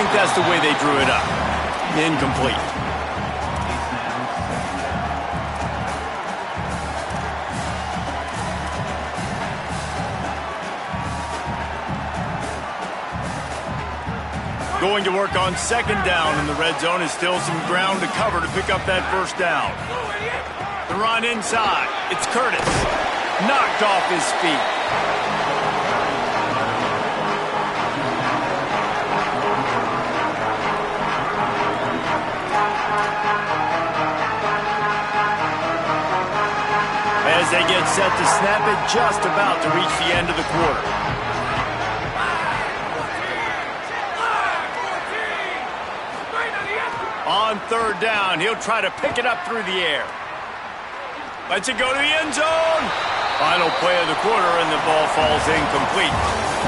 think that's the way they drew it up. Incomplete. Going to work on second down in the red zone. Is still some ground to cover to pick up that first down. The run inside. It's Curtis. Knocked off his feet. As they get set to snap it, just about to reach the end of the quarter. On third down, he'll try to pick it up through the air. Lets it go to the end zone. Final play of the quarter, and the ball falls incomplete.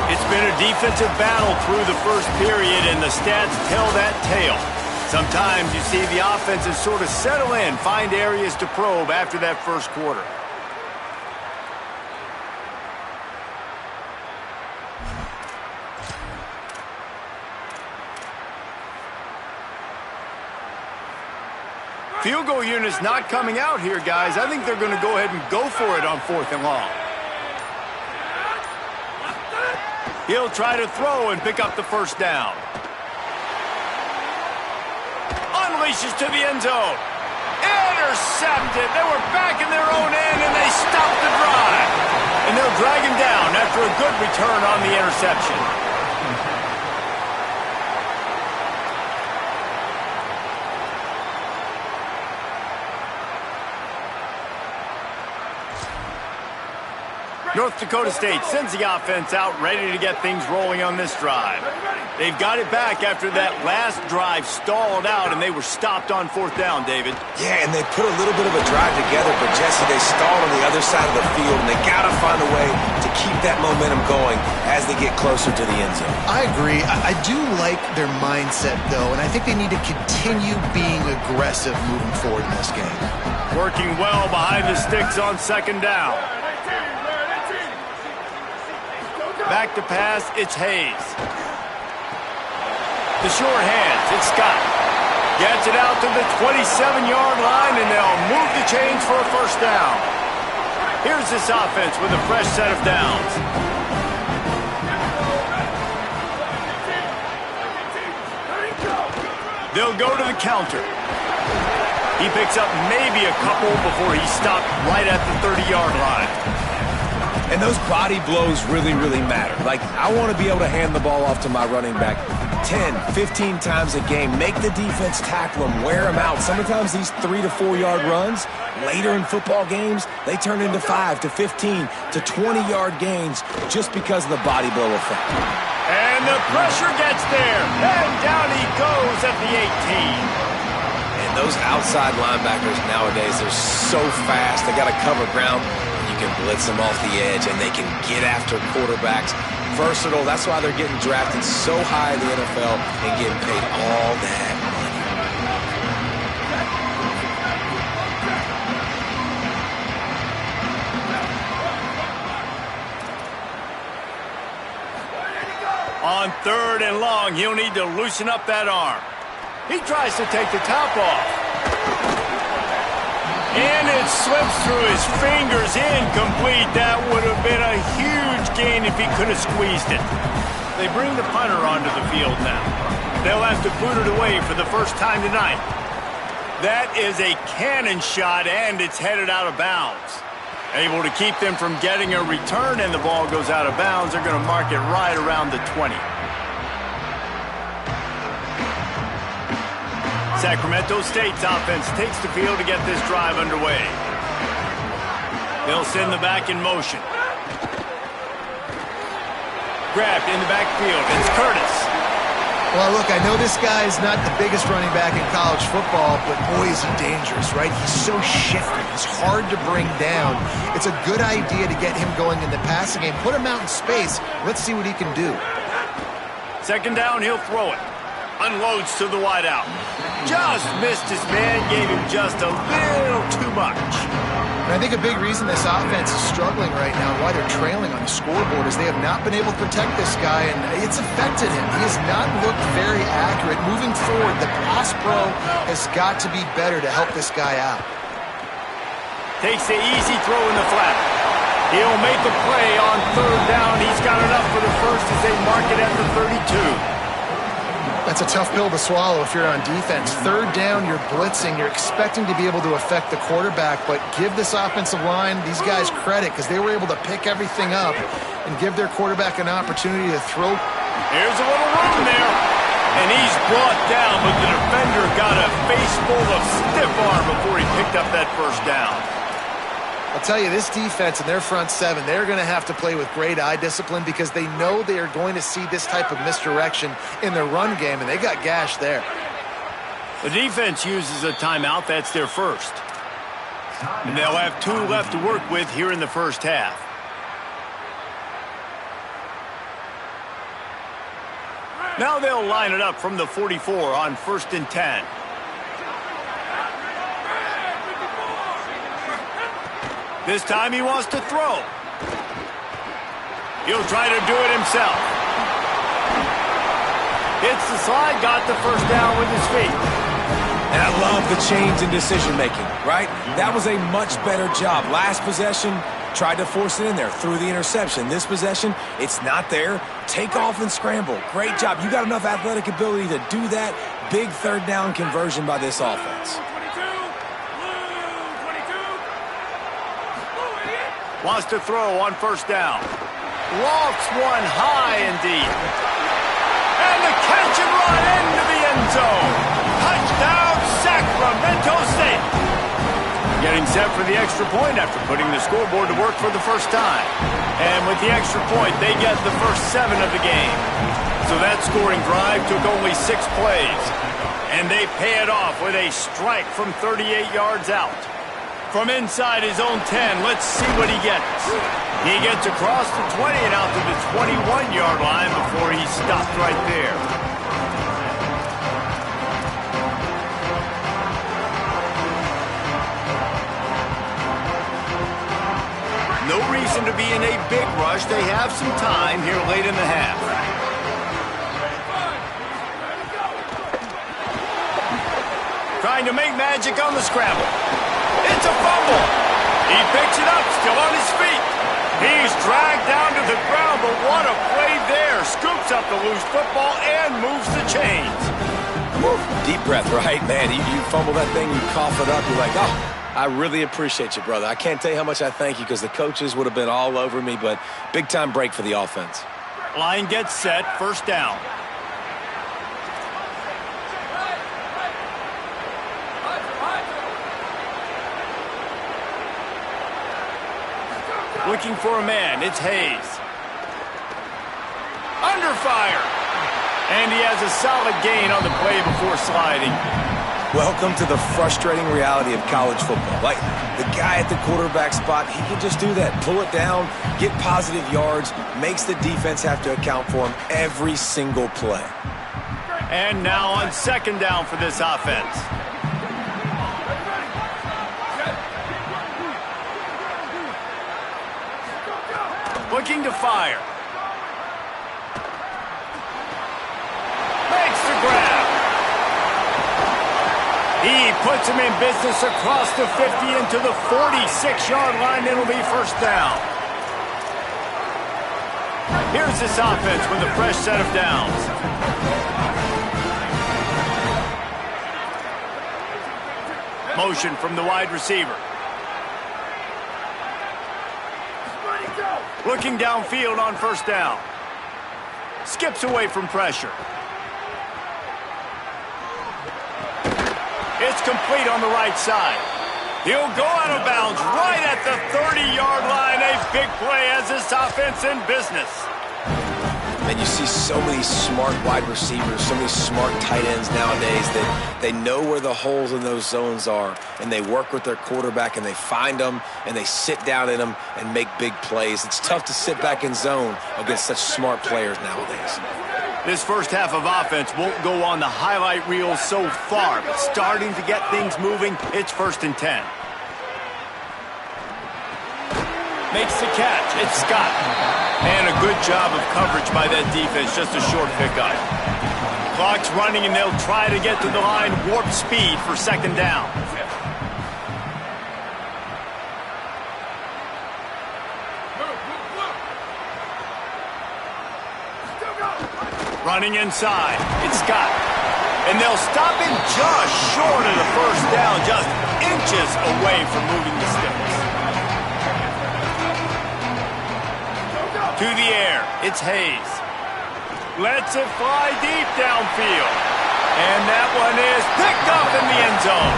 It's been a defensive battle through the first period, and the stats tell that tale. Sometimes you see the offenses sort of settle in, find areas to probe after that first quarter. Field goal unit's not coming out here, guys. I think they're going to go ahead and go for it on 4th and long. He'll try to throw and pick up the first down. Unleashes to the end zone. Intercepted. They were back in their own end, and they stopped the drive. And they'll drag him down after a good return on the interception. North Dakota State sends the offense out ready to get things rolling on this drive. They've got it back after that last drive stalled out, and they were stopped on 4th down, David. Yeah, and they put a little bit of a drive together, but Jesse, they stalled on the other side of the field, and they got to find a way to keep that momentum going as they get closer to the end zone. I agree. I do like their mindset, though, and I think they need to continue being aggressive moving forward in this game. Working well behind the sticks on second down. Back to pass, it's Hayes. The short hands, it's Scott. Gets it out to the 27-yard line, and they'll move the chains for a first down. Here's this offense with a fresh set of downs. They'll go to the counter. He picks up maybe a couple before he's stopped right at the 30-yard line. And those body blows really, really matter. Like, I want to be able to hand the ball off to my running back 10, 15 times a game. Make the defense tackle them, wear them out. Sometimes these 3 to 4 yard runs, later in football games, they turn into 5 to 15 to 20-yard gains just because of the body blow effect. And the pressure gets there. And down he goes at the 18. And those outside linebackers nowadays, they're so fast. They got to cover ground. You can blitz them off the edge, and they can get after quarterbacks. Versatile. That's why they're getting drafted so high in the NFL and getting paid all that money. On 3rd and long, he'll need to loosen up that arm. He tries to take the top off. And it slips through his fingers, incomplete. That would have been a huge gain if he could have squeezed it. They bring the punter onto the field now. They'll have to boot it away for the first time tonight. That is a cannon shot, and it's headed out of bounds. Able to keep them from getting a return, and the ball goes out of bounds. They're going to mark it right around the 20. Sacramento State's offense takes the field to get this drive underway. They'll send the back in motion. Grabbed in the backfield. It's Curtis. Well, look, I know this guy is not the biggest running back in college football, but boy, is he dangerous, right? He's so shifty. He's hard to bring down. It's a good idea to get him going in the passing game. Put him out in space. Let's see what he can do. Second down, he'll throw it. Unloads to the wideout. Just missed his man, gave him just a little too much. And I think a big reason this offense is struggling right now, why they're trailing on the scoreboard, is they have not been able to protect this guy, and it's affected him. He has not looked very moving forward, the pass pro has got to be better to help this guy out. Takes the easy throw in the flat. He'll make a play on third down. He's got enough for the first as they mark it at the 32. That's a tough pill to swallow if you're on defense. Third down, you're blitzing. You're expecting to be able to affect the quarterback, but give this offensive line, these guys, credit because they were able to pick everything up and give their quarterback an opportunity to throw. There's a little room there, and he's brought down, but the defender got a face full of stiff arm before he picked up that first down. I'll tell you, this defense and their front seven, they're going to have to play with great eye discipline because they know they are going to see this type of misdirection in their run game, and they got gashed there. The defense uses a timeout. That's their first. And they'll have 2 left to work with here in the first half. Now they'll line it up from the 44 on 1st and 10. This time he wants to throw. He'll try to do it himself. Hits the slide, got the first down with his feet. And I love the change in decision-making, right? That was a much better job. Last possession, tried to force it in there, threw the interception. This possession, it's not there. Take off and scramble. Great job. You got enough athletic ability to do that. Big third down conversion by this offense. Wants to throw on 1st down. Lofts one high and deep. And the catch and run into the end zone. Touchdown, Sacramento State. Getting set for the extra point after putting the scoreboard to work for the first time. And with the extra point, they get the first 7 of the game. So that scoring drive took only 6 plays. And they pay it off with a strike from 38 yards out. From inside his own 10, let's see what he gets. He gets across the 20 and out to the 21-yard line before he stopped right there. No reason to be in a big rush. They have some time here late in the half. Trying to make magic on the scramble. It's a fumble. He picks it up, still on his feet. He's dragged down to the ground, but what a play there. Scoops up the loose football and moves the chains. Woo. Deep breath, right? Man, you fumble that thing, you cough it up, you're like, oh, I really appreciate you, brother. I can't tell you how much I thank you because the coaches would have been all over me, but big-time break for the offense. Line gets set, 1st down. Looking for a man, it's Hayes. Under fire. And he has a solid gain on the play before sliding. Welcome to the frustrating reality of college football. Like, the guy at the quarterback spot, he can just do that. Pull it down, get positive yards, makes the defense have to account for him every single play. And now on 2nd down for this offense. Looking to fire. Makes the grab. He puts him in business across the 50 into the 46-yard line. It'll be 1st down. Here's this offense with a fresh set of downs. Motion from the wide receiver. Looking downfield on 1st down. Skips away from pressure. It's complete on the right side. He'll go out of bounds right at the 30-yard line. A big play as this offense in business. And you see so many smart wide receivers, so many smart tight ends nowadays that they know where the holes in those zones are, and they work with their quarterback, and they find them, and they sit down in them and make big plays. It's tough to sit back in zone against such smart players nowadays. This first half of offense won't go on the highlight reel so far, but starting to get things moving, it's 1st and 10. Makes the catch. It's Scott. And a good job of coverage by that defense. Just a short pickup. Clock's running, and they'll try to get to the line warp speed for second down. Running inside, it's Scott. And they'll stop him just short of the first down, just inches away from moving the sticks. To the air, it's Hayes. Lets it fly deep downfield. And that one is picked up in the end zone.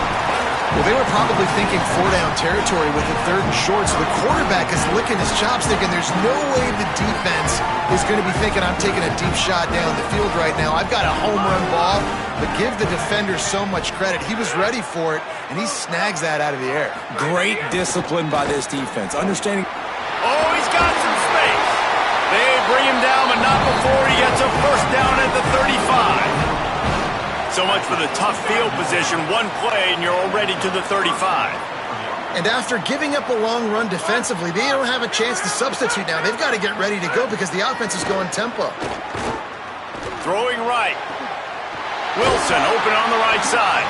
Well, they were probably thinking 4-down territory with a 3rd and short, so the quarterback is licking his chops thinking there's no way the defense is going to be thinking I'm taking a deep shot down the field right now. I've got a home run ball, but give the defender so much credit. He was ready for it, and he snags that out of the air. Great discipline by this defense. Understanding. Oh, he's got some space. They bring him down, but not before he gets a first down at the 35. So much for the tough field position. One play, and you're already to the 35. And after giving up a long run defensively, they don't have a chance to substitute now. They've got to get ready to go because the offense is going tempo. Throwing right. Wilson open on the right side.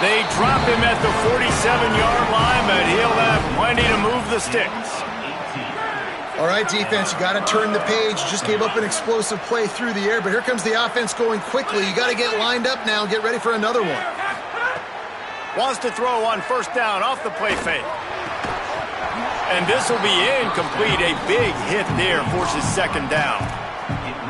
They drop him at the 47-yard line, but he'll have plenty to move the sticks. All right, defense, you got to turn the page. You just gave up an explosive play through the air, but here comes the offense going quickly. You got to get lined up now and get ready for another one. Wants to throw on first down off the play fake. And this will be incomplete. A big hit there forces second down.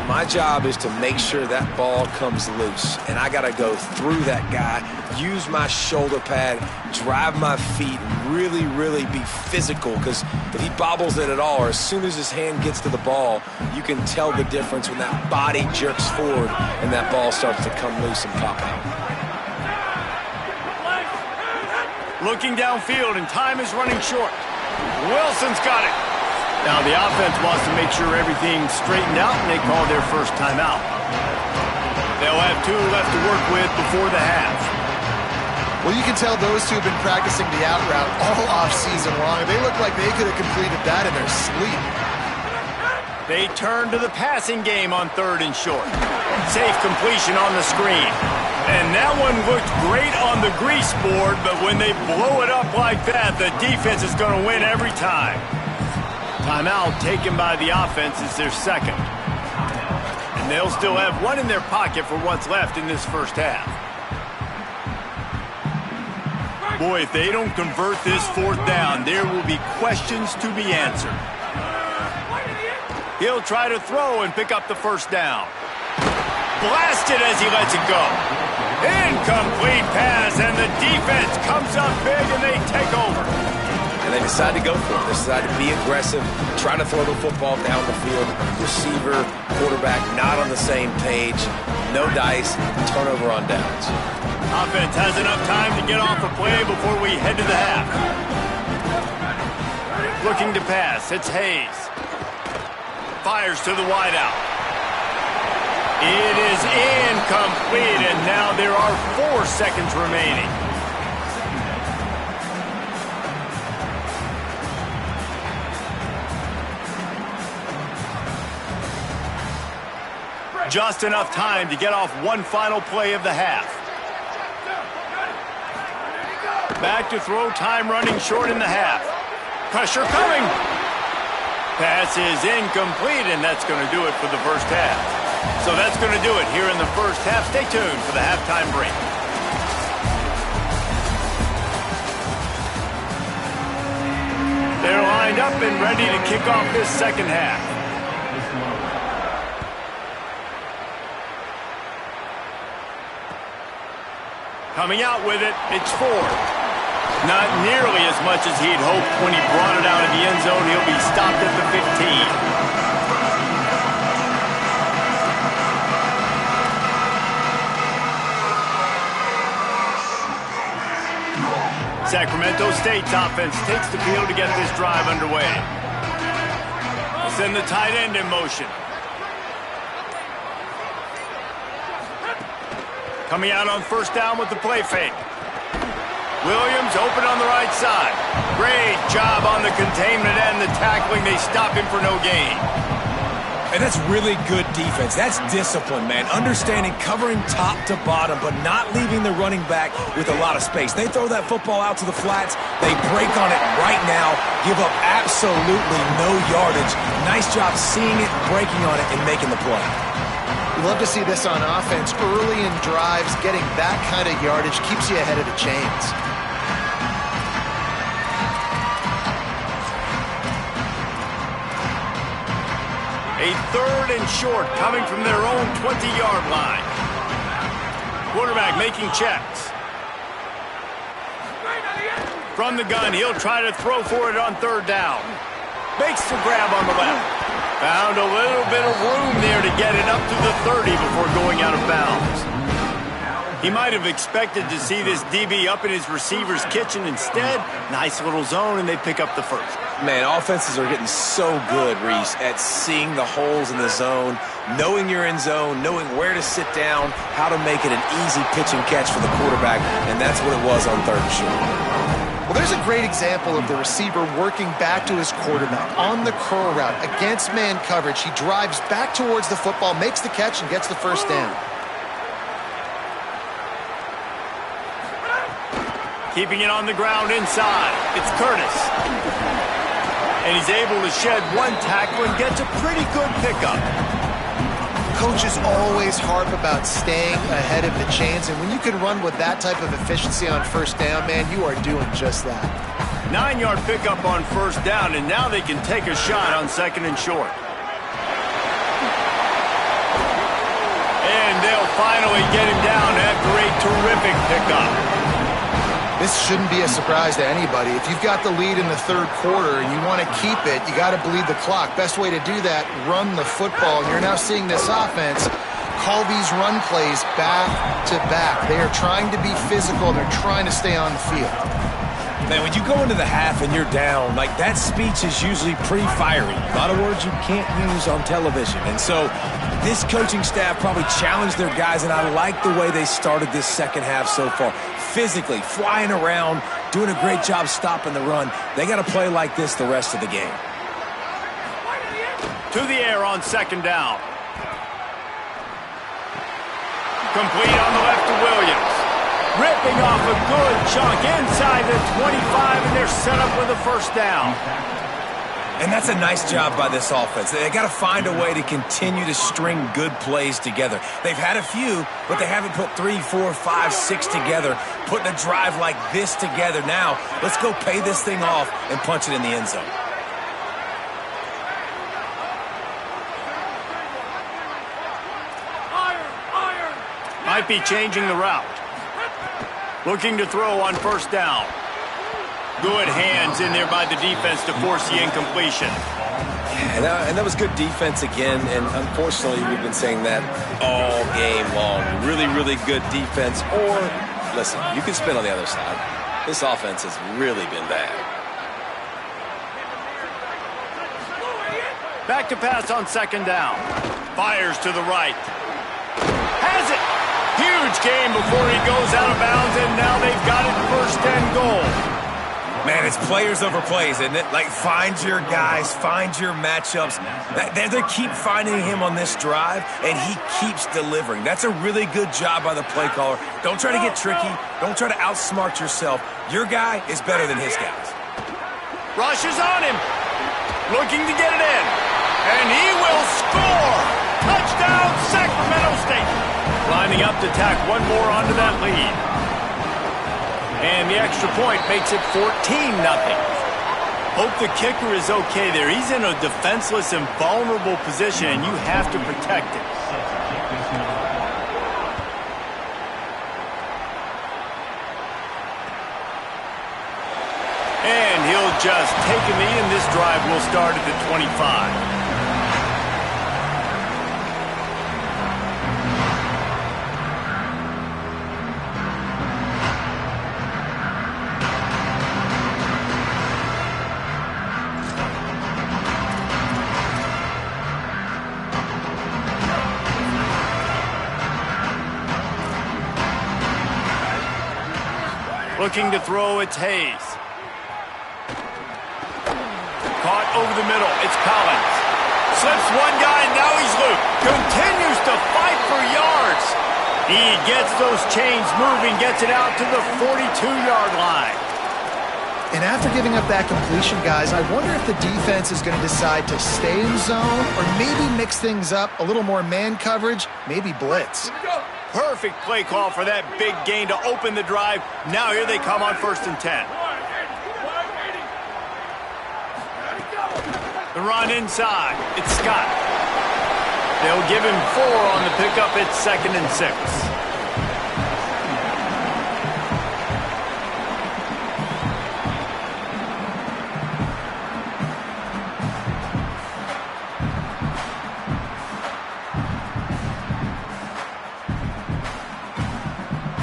My job is to make sure that ball comes loose, and I got to go through that guy, use my shoulder pad, drive my feet, really, really be physical, because if he bobbles it at all, or as soon as his hand gets to the ball, you can tell the difference when that body jerks forward and that ball starts to come loose and pop out. Looking downfield, and time is running short. Wilson's got it. Now the offense wants to make sure everything's straightened out, and they call their first timeout. They'll have 2 left to work with before the half. Well, you can tell those two have been practicing the out route all off-season long. They look like they could have completed that in their sleep. They turn to the passing game on 3rd and short. Safe completion on the screen. And that one looked great on the grease board, but when they blow it up like that, the defense is going to win every time. Timeout taken by the offense is their second. And they'll still have 1 in their pocket for what's left in this first half. Boy, if they don't convert this 4th down, there will be questions to be answered. He'll try to throw and pick up the first down. Blasted as he lets it go. Incomplete pass, and the defense comes up big, and they take over. And they decide to go for it. They decide to be aggressive, try to throw the football down the field. Receiver, quarterback, not on the same page. No dice, turnover on downs. Offense has enough time to get off a play before we head to the half. Looking to pass, it's Hayes. Fires to the wideout. It is incomplete, and now there are 4 seconds remaining. Just enough time to get off one final play of the half. Back to throw, time running short in the half. Pressure coming. Pass is incomplete, and that's going to do it for the first half. So that's going to do it here in the first half. Stay tuned for the halftime break. They're lined up and ready to kick off this second half. Coming out with it, it's Ford. Not nearly as much as he'd hoped when he brought it out of the end zone. He'll be stopped at the 15. Sacramento State's offense takes the field to get this drive underway. Send the tight end in motion. Coming out on first down with the play fake. Williams open on the right side. Great job on the containment and the tackling. They stop him for no gain. And that's really good defense. That's discipline, man. Understanding, covering top to bottom, but not leaving the running back with a lot of space. They throw that football out to the flats. They break on it right now, give up absolutely no yardage. Nice job seeing it, breaking on it, and making the play. We love to see this on offense. Early in drives, getting that kind of yardage keeps you ahead of the chains. A 3rd and short coming from their own 20-yard line. Quarterback making checks. From the gun, he'll try to throw for it on 3rd down. Makes the grab on the left. Found a little bit of room there to get it up to the 30 before going out of bounds. He might have expected to see this DB up in his receiver's kitchen. Instead, nice little zone, and they pick up the first. Man, offenses are getting so good, Reese, at seeing the holes in the zone, knowing you're in zone, knowing where to sit down, how to make it an easy pitch and catch for the quarterback, and that's what it was on 3rd and short. Well, there's a great example of the receiver working back to his quarterback on the curl route against man coverage. He drives back towards the football, makes the catch, and gets the first down. Keeping it on the ground inside. It's Curtis. And he's able to shed one tackle and gets a pretty good pickup. Coaches always harp about staying ahead of the chains, and when you can run with that type of efficiency on 1st down, man, you are doing just that. 9-yard pickup on 1st down, and now they can take a shot on 2nd and short. And they'll finally get him down after a terrific pickup. This shouldn't be a surprise to anybody. If you've got the lead in the 3rd quarter and you want to keep it, you got to bleed the clock. Best way to do that, run the football. And you're now seeing this offense call these run plays back to back. They are trying to be physical. They're trying to stay on the field. Man, when you go into the half and you're down, like that speech is usually pretty fiery. A lot of words you can't use on television. And so this coaching staff probably challenged their guys, and I like the way they started this 2nd half so far. Physically, flying around, doing a great job stopping the run. They got to play like this the rest of the game. To the air on 2nd down. Complete on the left to Williams. Ripping off a good chunk inside the 25, and they're set up with a 1st down. And that's a nice job by this offense. They got to find a way to continue to string good plays together. They've had a few, but they haven't put 3, 4, 5, 6 together. Putting a drive like this together now, let's go pay this thing off and punch it in the end zone. Might be changing the route. Looking to throw on 1st down. Good hands in there by the defense to force the incompletion. Yeah, and that was good defense again, and unfortunately we've been saying that all game long. Really, really good defense. Or, listen, you can spin on the other side. This offense has really been bad. Back to pass on 2nd down. Fires to the right. Has it! Huge game before he goes out of bounds, and now they've got it 1st and goal. Man, it's players over plays, isn't it? Like, find your guys, find your matchups. They keep finding him on this drive, and he keeps delivering. That's a really good job by the play caller. Don't try to get tricky. Don't try to outsmart yourself. Your guy is better than his guys. Rushes on him. Looking to get it in. And he will score. Touchdown, Sacramento State. Lining up to tack one more onto that lead. And the extra point makes it 14-0. Hope the kicker is okay there. He's in a defenseless and vulnerable position, and you have to protect it. And he'll just take a knee, and this drive will start at the 25. Looking to throw, it's Hayes. Caught over the middle, it's Collins. Slips one guy, and now he's loose. Continues to fight for yards. He gets those chains moving, gets it out to the 42-yard line. And after giving up that completion, guys, I wonder if the defense is going to decide to stay in zone or maybe mix things up, a little more man coverage, maybe blitz. Perfect play call for that big gain to open the drive. Now here they come on 1st and 10. The run inside. It's Scott. They'll give him 4 on the pickup. It's 2nd and 6.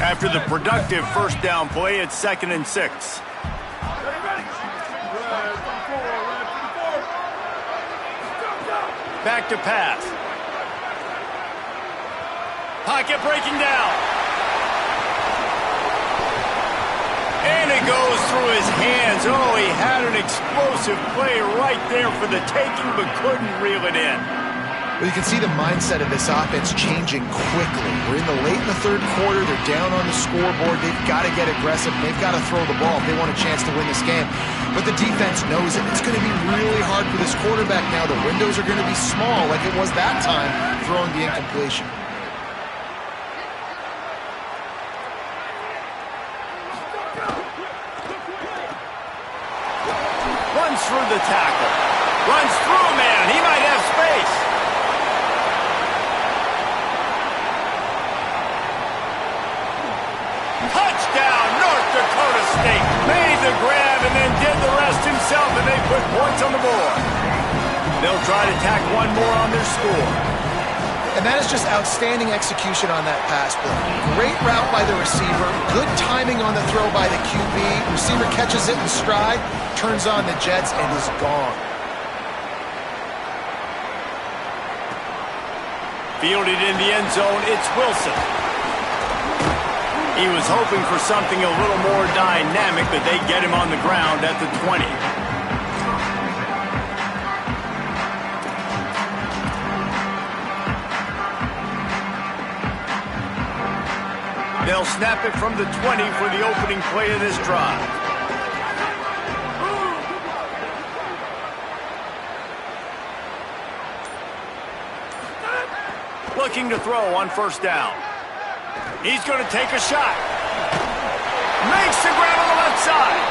After the productive 1st down play, it's 2nd and 6. Back to pass. Pocket breaking down. And it goes through his hands. Oh, he had an explosive play right there for the taking, but couldn't reel it in. Well, you can see the mindset of this offense changing quickly. We're late in the 3rd quarter. They're down on the scoreboard. They've got to get aggressive. They've got to throw the ball if they want a chance to win this game. But the defense knows it. It's going to be really hard for this quarterback now. The windows are going to be small like it was that time throwing the incompletion. Runs through the tackle. Runs through a man. He might have space. Touchdown, North Dakota State. Made the grab and then did the rest himself, and they put points on the board. They'll try to tack one more on their score. And that is just outstanding execution on that pass play. Great route by the receiver. Good timing on the throw by the QB. Receiver catches it in stride, turns on the jets, and is gone. Fielded in the end zone, it's Wilson. He was hoping for something a little more dynamic, but they get him on the ground at the 20. They'll snap it from the 20 for the opening play of this drive. Looking to throw on 1st down. He's going to take a shot. Makes the grab on the left side.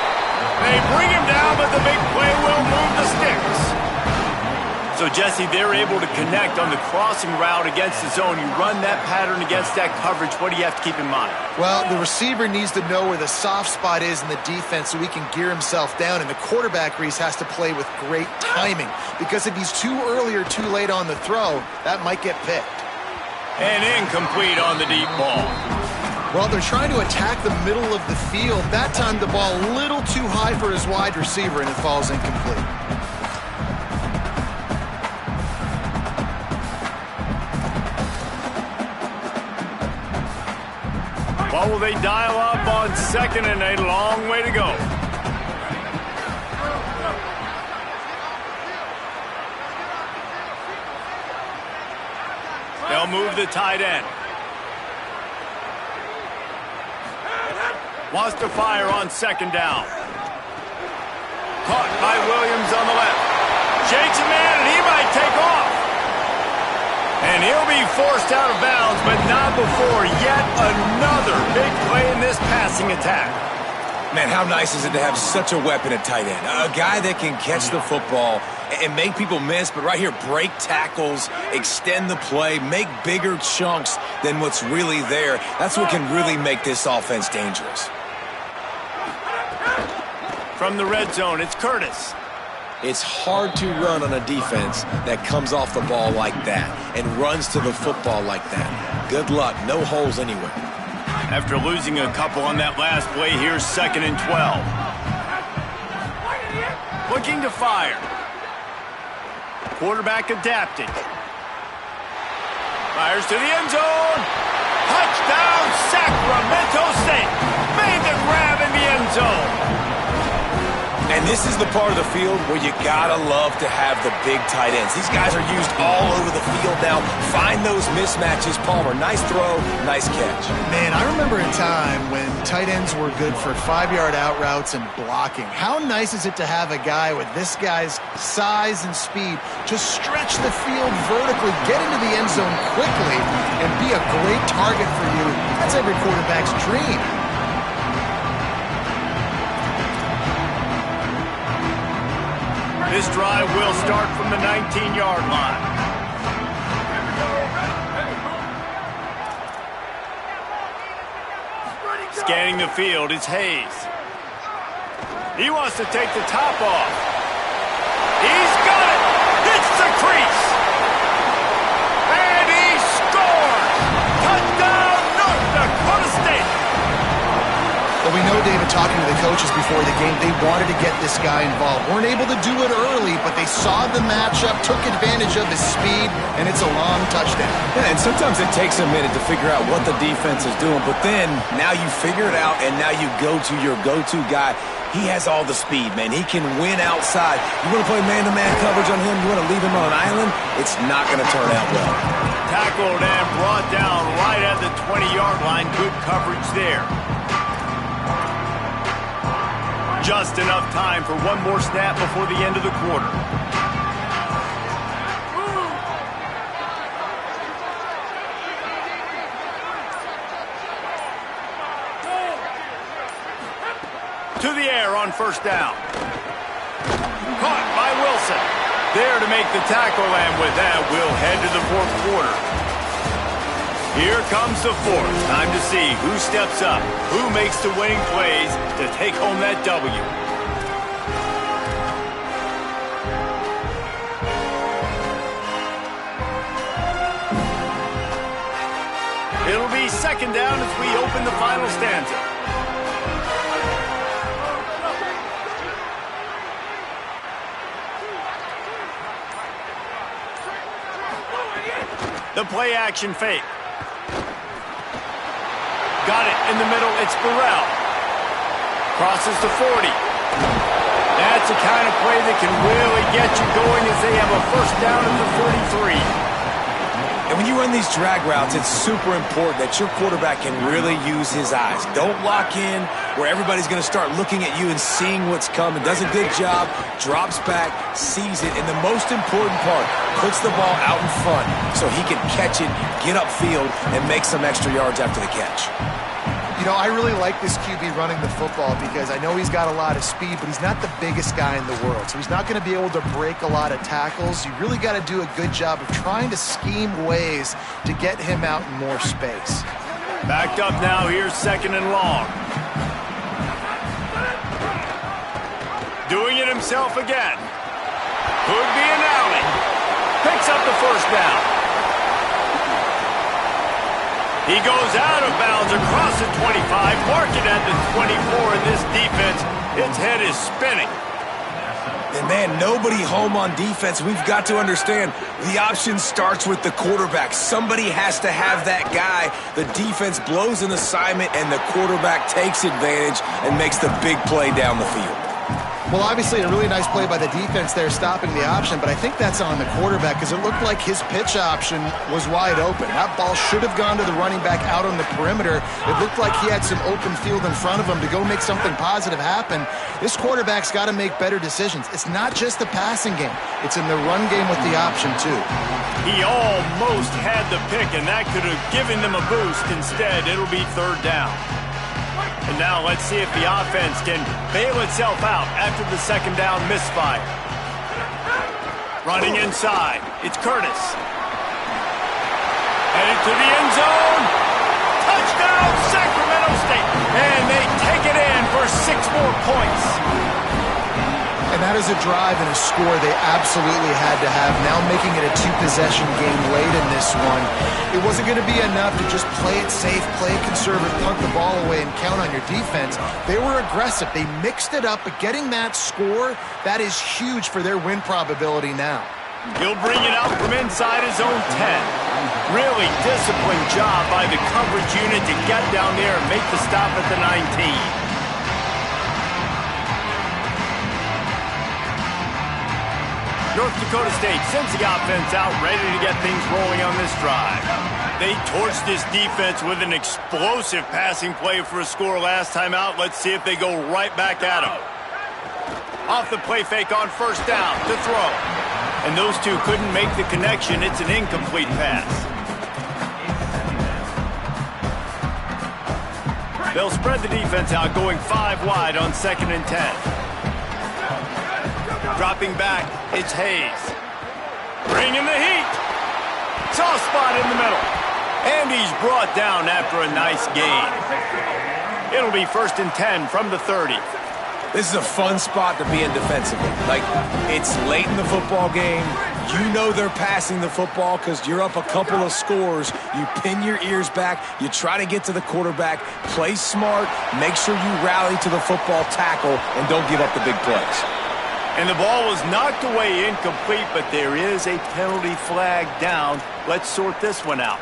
They bring him down, but the big play will move the sticks. So, Jesse, they're able to connect on the crossing route against the zone. You run that pattern against that coverage. What do you have to keep in mind? Well, the receiver needs to know where the soft spot is in the defense so he can gear himself down. And the quarterback, Reese, has to play with great timing. Because if he's too early or too late on the throw, that might get picked. And incomplete on the deep ball. Well, they're trying to attack the middle of the field. That time the ball a little too high for his wide receiver, and it falls incomplete. What will they dial up on 2nd and a long way to go? They'll move the tight end. Wants to fire on 2nd down. Caught by Williams on the left. Shakes a man, and he might take off. And he'll be forced out of bounds, but not before yet another big play in this passing attack. Man, how nice is it to have such a weapon at tight end? A guy that can catch the football and make people miss, but right here, break tackles, extend the play, make bigger chunks than what's really there. That's what can really make this offense dangerous. From the red zone, it's Curtis. It's hard to run on a defense that comes off the ball like that and runs to the football like that. Good luck. No holes anywhere. After losing a couple on that last play, here's 2nd and 12. Looking to fire. Quarterback adapting. Fires to the end zone. Touchdown, Sacramento State. Made the grab in the end zone. And And this is the part of the field where you gotta love to have the big tight ends. These guys are used all over the field now. Find those mismatches. Palmer, nice throw, nice catch. Man, I remember a time when tight ends were good for 5-yard out routes and blocking. How nice is it to have a guy with this guy's size and speed just stretch the field vertically, get into the end zone quickly, and be a great target for you? That's every quarterback's dream. This drive will start from the 19-yard line. Scanning the field is Hayes. He wants to take the top off. He's got it! Hits the crease! And he scores! Touchdown, North Dakota State! Well, we know, David, talking to the coaches before the game, they wanted to get this guy involved. Weren't able to do it early, but they saw the matchup, took advantage of his speed, and it's a long touchdown. Yeah, and sometimes it takes a minute to figure out what the defense is doing, but then now you figure it out, and now you go to your go-to guy. He has all the speed, man. He can win outside. You want to play man-to-man coverage on him? You want to leave him on an island? It's not going to turn out well. Tackled and brought down right at the 20-yard line. Good coverage there. Just enough time for one more snap before the end of the quarter. To the air on first down. Caught by Wilson. There to make the tackle, and with that, we'll head to the fourth quarter. Here comes the fourth. Time to see who steps up, who makes the winning plays to take home that W. It'll be second down as we open the final stanza. The play action fake. Got it in the middle. It's Burrell. Crosses to 40. That's the kind of play that can really get you going as they have a first down at the 43. And when you run these drag routes, it's super important that your quarterback can really use his eyes. Don't lock in where everybody's going to start looking at you and seeing what's coming. Does a good job, drops back, sees it, and the most important part, puts the ball out in front so he can catch it, get upfield, and make some extra yards after the catch. You know, I really like this QB running the football because I know he's got a lot of speed, but he's not the biggest guy in the world. So he's not going to be able to break a lot of tackles. You really got to do a good job of trying to scheme ways to get him out in more space. Backed up now, here's second and long. Doing it himself again. Could be an alley. Picks up the first down. He goes out of bounds across the 25, mark it at the 24, and this defense, its head is spinning. And man, nobody home on defense. We've got to understand the option starts with the quarterback. Somebody has to have that guy. The defense blows an assignment, and the quarterback takes advantage and makes the big play down the field. Well, obviously, a really nice play by the defense there stopping the option, but I think that's on the quarterback because it looked like his pitch option was wide open. That ball should have gone to the running back out on the perimeter. It looked like he had some open field in front of him to go make something positive happen. This quarterback's got to make better decisions. It's not just the passing game. It's in the run game with the option, too. He almost had the pick, and that could have given them a boost. Instead, it'll be third down. And now let's see if the offense can bail itself out after the second down misfire. Running inside, it's Curtis. Headed to the end zone. Touchdown, Sacramento State. And they take it in for 6 more points. And that is a drive and a score they absolutely had to have. Now making it a 2-possession game late in this one. It wasn't going to be enough to just play it safe, play it conservative, punt the ball away, and count on your defense. They were aggressive. They mixed it up, but getting that score, that is huge for their win probability now. He'll bring it out from inside his own 10. Really disciplined job by the coverage unit to get down there and make the stop at the 19. North Dakota State sends the offense out, ready to get things rolling on this drive. They torched this defense with an explosive passing play for a score last time out. Let's see if they go right back at them. Off the play fake on first down to throw. And those two couldn't make the connection. It's an incomplete pass. They'll spread the defense out, going 5 wide on 2nd and 10. Dropping back, it's Hayes. Bringing the heat. Soft spot in the middle. And he's brought down after a nice gain. It'll be 1st and 10 from the 30. This is a fun spot to be in defensively. Like, it's late in the football game. You know they're passing the football because you're up a couple of scores. You pin your ears back. You try to get to the quarterback. Play smart. Make sure you rally to the football tackle and don't give up the big plays. And the ball was knocked away incomplete, but there is a penalty flag down. Let's sort this one out.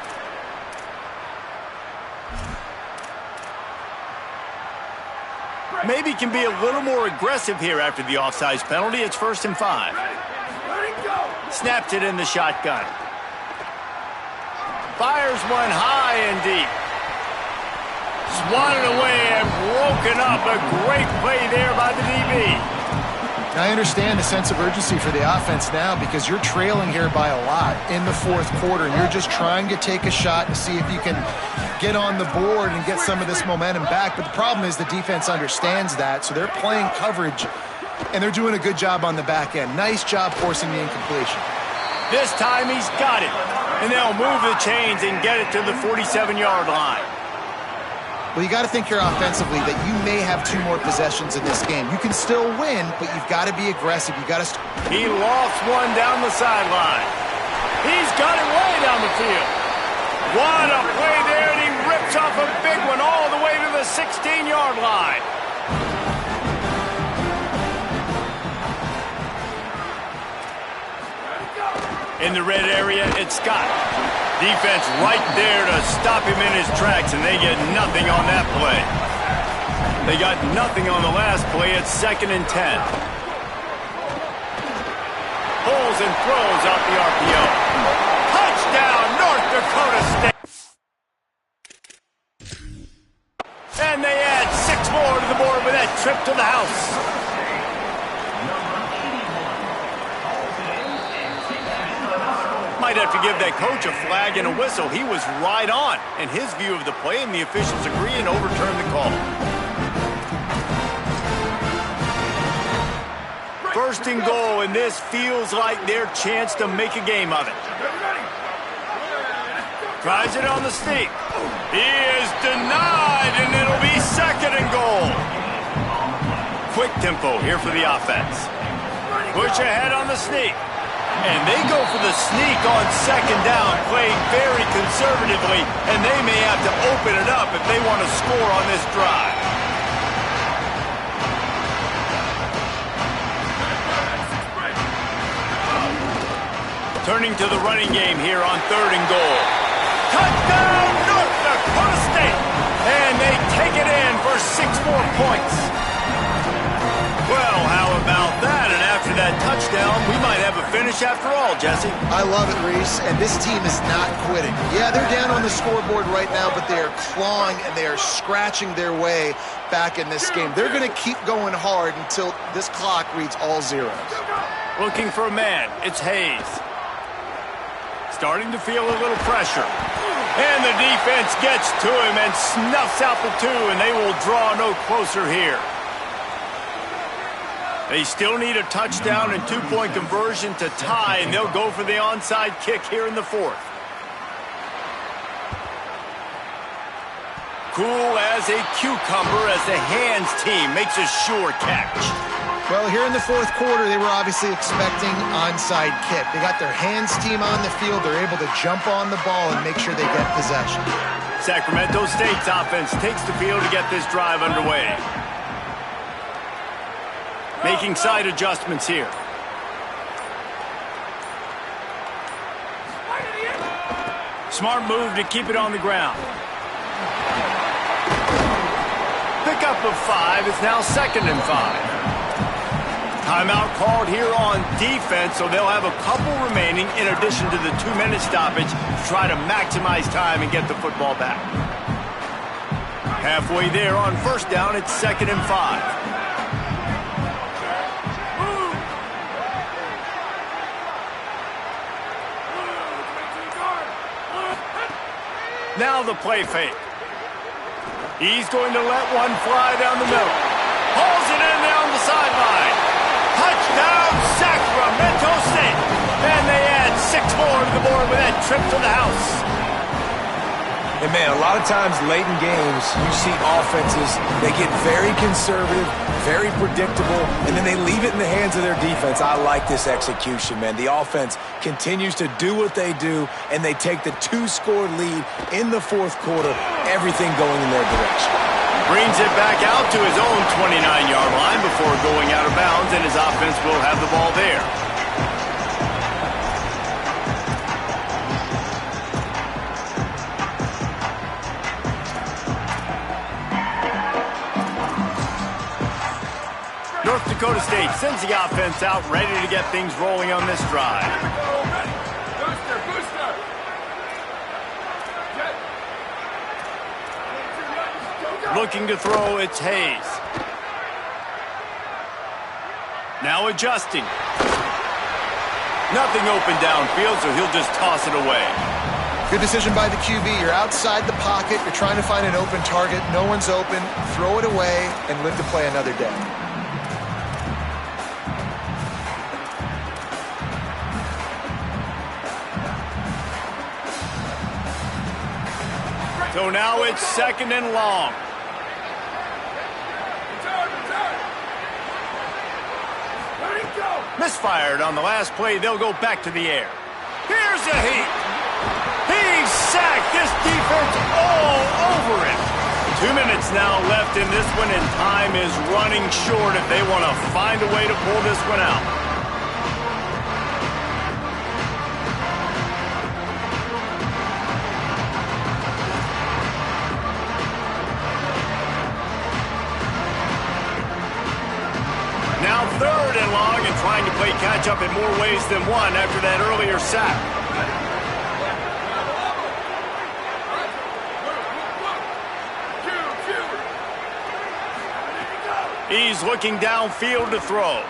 Maybe can be a little more aggressive here after the offsides penalty. It's 1st and 5. Snaps it in the shotgun. Fires one high and deep. Swatted away and broken up. A great play there by the DB. I understand the sense of urgency for the offense now because you're trailing here by a lot in the 4th quarter, and you're just trying to take a shot to see if you can get on the board and get some of this momentum back. But the problem is the defense understands that, so they're playing coverage, and they're doing a good job on the back end. Nice job forcing the incompletion. This time he's got it, and they'll move the chains and get it to the 47-yard line. Well, you got to think here offensively that you may have 2 more possessions in this game. You can still win, but you've got to be aggressive. You got to. He lofts one down the sideline. He's got it way down the field. What a play there, and he rips off a big one all the way to the 16-yard line. In the red area, it's Scott. Defense right there to stop him in his tracks, and they get nothing on that play. They got nothing on the last play. It's 2nd and 10. Pulls and throws out the RPO. Touchdown, North Dakota State. And they add 6 more to the board with that trip to the house. Might have to give that coach a flag and a whistle. He was right on in his view of the play, and the officials agree and overturn the call. 1st and goal, and this feels like their chance to make a game of it. Tries it on the sneak. He is denied, and it'll be 2nd and goal. Quick tempo here for the offense. Push ahead on the sneak. And they go for the sneak on 2nd down, playing very conservatively, and they may have to open it up if they want to score on this drive. Turning to the running game here on 3rd and goal. Touchdown, North Dakota State! And they take it in for 6 more points. Well, how about that? And after that touchdown, we might have a finish after all, Jesse. I love it, Reese, and this team is not quitting. Yeah, they're down on the scoreboard right now, but they are clawing and they are scratching their way back in this game. They're going to keep going hard until this clock reads all zeros. Looking for a man. It's Hayes. Starting to feel a little pressure. And the defense gets to him and snuffs out the 2, and they will draw no closer here. They still need a touchdown and 2-point conversion to tie, and they'll go for the onside kick here in the 4th. Cool as a cucumber as the hands team makes a sure catch. Well, here in the 4th quarter, they were obviously expecting onside kick. They got their hands team on the field. They're able to jump on the ball and make sure they get possession. Sacramento State's offense takes the field to get this drive underway. Making side adjustments here. Smart move to keep it on the ground. Pickup of 5. It's now 2nd and 5. Timeout called here on defense, so they'll have a couple remaining in addition to the 2-minute stoppage to try to maximize time and get the football back. Halfway there on first down, it's 2nd and 5. Now the play fake. He's going to let one fly down the middle. Hauls it in down the sideline. Touchdown, Sacramento State. And they add 6 more to the board with that trip to the house. And, man, a lot of times late in games, you see offenses, they get very conservative, very predictable, and then they leave it in the hands of their defense. I like this execution, man. The offense continues to do what they do, and they take the 2-score lead in the 4th quarter, everything going in their direction. Brings it back out to his own 29-yard line before going out of bounds, and his offense will have the ball there. North Dakota State sends the offense out, ready to get things rolling on this drive. Looking to throw, it's Hayes. Now adjusting. Nothing open downfield, so he'll just toss it away. Good decision by the QB. You're outside the pocket. You're trying to find an open target. No one's open. Throw it away and live to play another day. So now it's 2nd and long. Misfired on the last play. They'll go back to the air. Here's a heat. He's sacked. This defense all over him. 2 minutes now left in this one, and time is running short if they want to find a way to pull this one out. Now 3rd and long, and trying to play catch-up in more ways than one after that earlier sack. He's looking downfield to throw.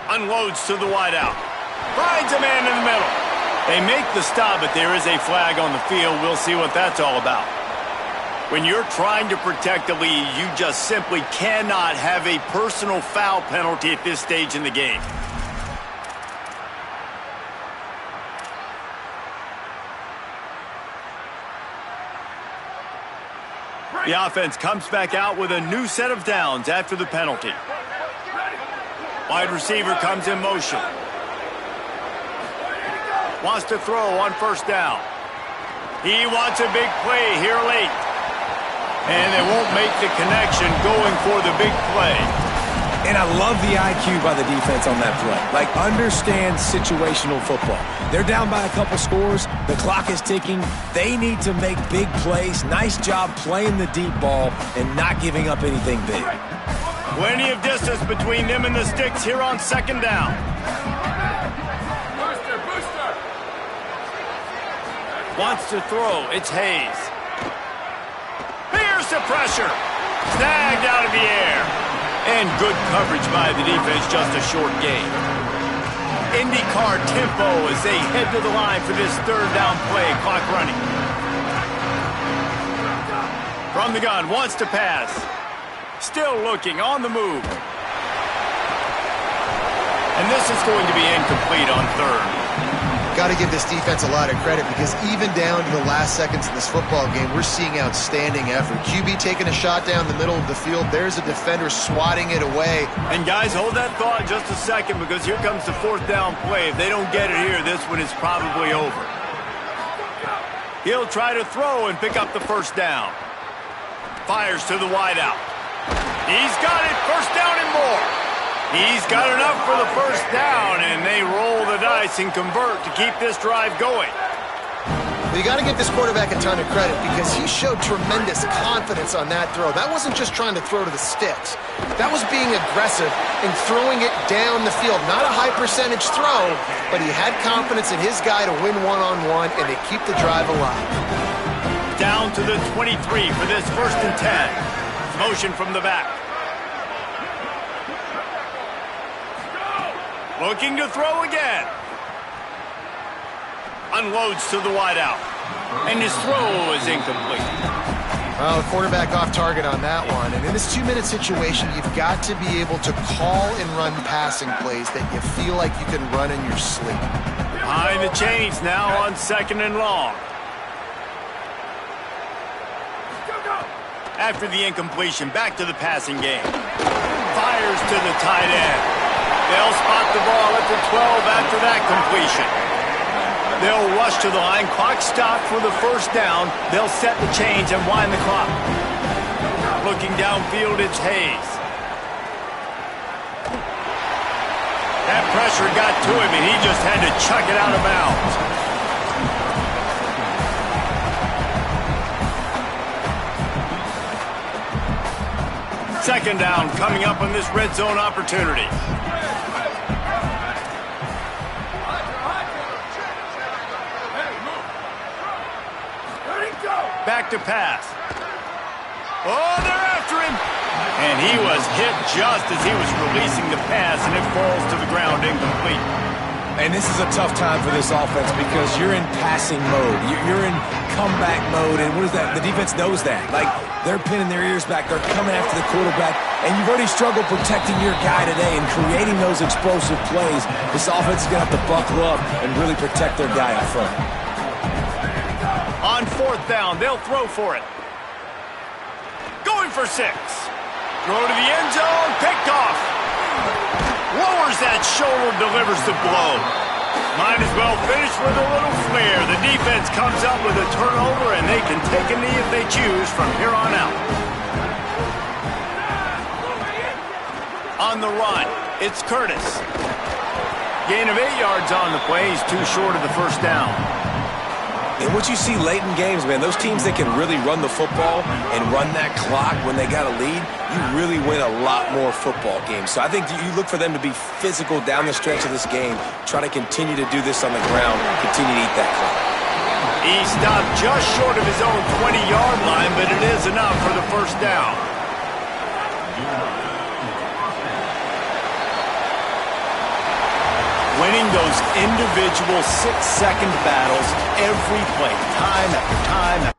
Unloads to the wideout. Finds a man in the middle. They make the stop, but there is a flag on the field. We'll see what that's all about. When you're trying to protect the lead, you just simply cannot have a personal foul penalty at this stage in the game. The offense comes back out with a new set of downs after the penalty. Wide receiver comes in motion. Wants to throw on first down. He wants a big play here late. And they won't make the connection going for the big play. And I love the IQ by the defense on that play. Like, understand situational football. They're down by a couple scores. The clock is ticking. They need to make big plays. Nice job playing the deep ball and not giving up anything big. Plenty of distance between them and the sticks here on 2nd down. Wants to throw. It's Hayes. Here's the pressure. Snagged out of the air. And good coverage by the defense, just a short gain. IndyCar tempo as they head to the line for this 3rd down play. Clock running. From the gun, wants to pass. Still looking, on the move. And this is going to be incomplete on 3rd. Got to give this defense a lot of credit because even down to the last seconds of this football game, we're seeing outstanding effort. QB taking a shot down the middle of the field. There's a defender swatting it away. And guys, hold that thought just a second because here comes the 4th down play. If they don't get it here, this one is probably over. He'll try to throw and pick up the 1st down. Fires to the wideout. He's got it. 1st down and more. He's got enough for the 1st down, and they roll the dice and convert to keep this drive going. You got to give this quarterback a ton of credit because he showed tremendous confidence on that throw. That wasn't just trying to throw to the sticks. That was being aggressive and throwing it down the field. Not a high percentage throw, but he had confidence in his guy to win one-on-one and to keep the drive alive. Down to the 23 for this 1st and 10. Motion from the back. Looking to throw again. Unloads to the wideout. And his throw is incomplete. Well, the quarterback off target on that one. And in this 2-minute situation, you've got to be able to call and run passing plays that you feel like you can run in your sleep. Behind the chains now on 2nd and long. After the incompletion, back to the passing game. Fires to the tight end. They'll spot the ball at the 12 after that completion. They'll rush to the line. Clock stopped for the 1st down. They'll set the chains and wind the clock. Looking downfield, it's Hayes. That pressure got to him, and he just had to chuck it out of bounds. 2nd down coming up on this red zone opportunity. Back to pass. Oh, they're after him. And he was hit just as he was releasing the pass, and it falls to the ground incomplete. And this is a tough time for this offense because you're in passing mode. You're in comeback mode, and what is that? The defense knows that. Like, they're pinning their ears back. They're coming after the quarterback, and you've already struggled protecting your guy today and creating those explosive plays. This offense is going to have to buckle up and really protect their guy up front. On 4th down, they'll throw for it. Going for 6. Throw to the end zone, picked off. Lowers that shoulder, delivers the blow. Might as well finish with a little flair. The defense comes up with a turnover, and they can take a knee if they choose from here on out. On the run, it's Curtis. Gain of 8 yards on the play. He's too short of the 1st down. And what you see late in games, man, those teams that can really run the football and run that clock when they got a lead, you really win a lot more football games. So I think you look for them to be physical down the stretch of this game, try to continue to do this on the ground, continue to eat that clock. He stopped just short of his own 20-yard line, but it is enough for the 1st down. Winning those individual 6-second battles every play, time after time.